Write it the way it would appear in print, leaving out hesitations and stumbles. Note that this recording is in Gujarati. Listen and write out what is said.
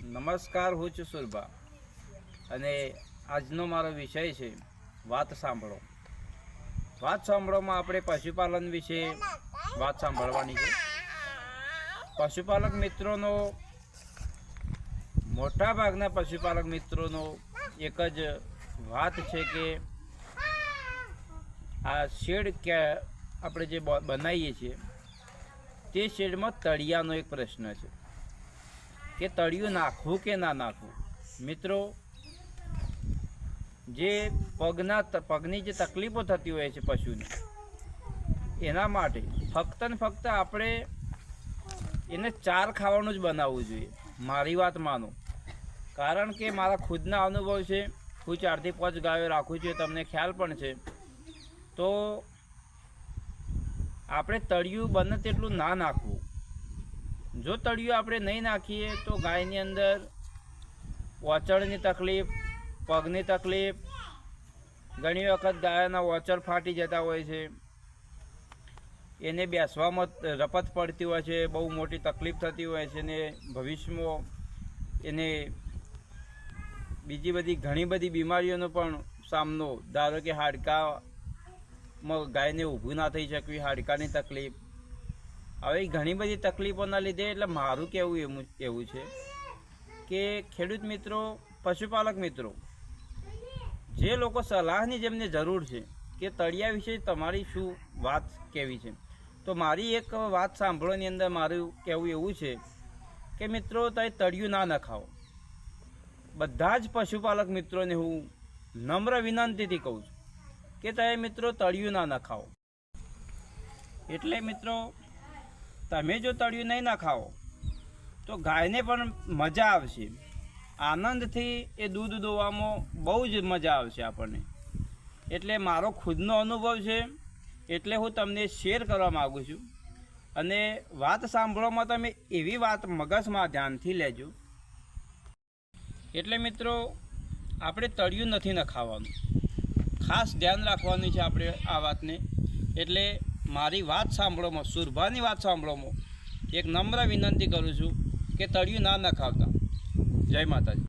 નમસ્કાર, હું છું સુરભા અને આજનો મારો વિષય છે વાત સાંભળો. વાત સાંભળોમાં આપણે પશુપાલન વિશે વાત સાંભળવાની છે. પશુપાલક મિત્રોનો, મોટા ભાગના પશુપાલક મિત્રોનો એક જ વાત છે કે આ શેડ કે આપણે જે બનાવીએ છીએ તે શેડમાં તળિયાનો એક પ્રશ્ન છે કે તળિયું નાખવું કે ના નાખવું. મિત્રો, જે પગની જે તકલીફો થતી હોય છે પશુને, એના માટે ફક્ત ને ફક્ત આપણે એને ચાર ખાવાનું જ બનાવવું જોઈએ. મારી વાત માનો, કારણ કે મારા ખુદના અનુભવ છે. હું 4 થી 5 ગાયો રાખું છું, તમને ખ્યાલ પણ છે. તો આપણે તળિયું બને તેટલું ના નાખવું. જો તળિયું આપણે નહીં નાખીએ તો ગાયની અંદર ઓચળની તકલીફ, પગની તકલીફ, ઘણી વખત ગાયના ઓચળ ફાટી જતા હોય છે, એને બેસવામાં રપત પડતી હોય છે, બહુ મોટી તકલીફ થતી હોય છે ને ભવિષ્યમાં એને બીજી બધી ઘણી બધી બીમારીઓનો પણ સામનો, ધારો કે હાડકામાં ગાયને ઊભું ના થઈ શકવી, હાડકાની તકલીફ, હવે ઘણી બધી તકલીફોના લીધે. એટલે મારું કહેવું એવું છે કે ખેડૂત મિત્રો, પશુપાલક મિત્રો, જે લોકો સલાહની જેમને જરૂર છે કે તળિયા વિશે તમારી શું વાત કહેવી છે, તો મારી એક વાત સાંભળવાની અંદર મારું કહેવું એવું છે કે મિત્રો, તમે તળિયું ના નખાવો. બધા જ પશુપાલક મિત્રોને હું નમ્ર વિનંતીથી કહું છું કે તમે મિત્રો તળિયું ના નખાવો. એટલે મિત્રો, તમે જો તળિયું નહીં નખાવો તો ગાયને પણ મજા આવશે, આનંદથી એ દૂધ દોવામાં બહુ જ મજા આવશે આપણને. એટલે મારો ખુદનો અનુભવ છે, એટલે હું તમને શેર કરવા માગું છું. અને વાત સાંભળવામાં તમે એવી વાત મગજમાં ધ્યાનથી લેજો. એટલે મિત્રો, આપણે તળિયું નથી નખાવાનું, ખાસ ધ્યાન રાખવાનું છે આપણે આ વાતને. એટલે મારી વાત સાંભળોમાં, સુરભાની વાત સાંભળોમાં એક નમ્ર વિનંતી કરું છું કે તળિયું ના નખાવતા. જય માતાજી.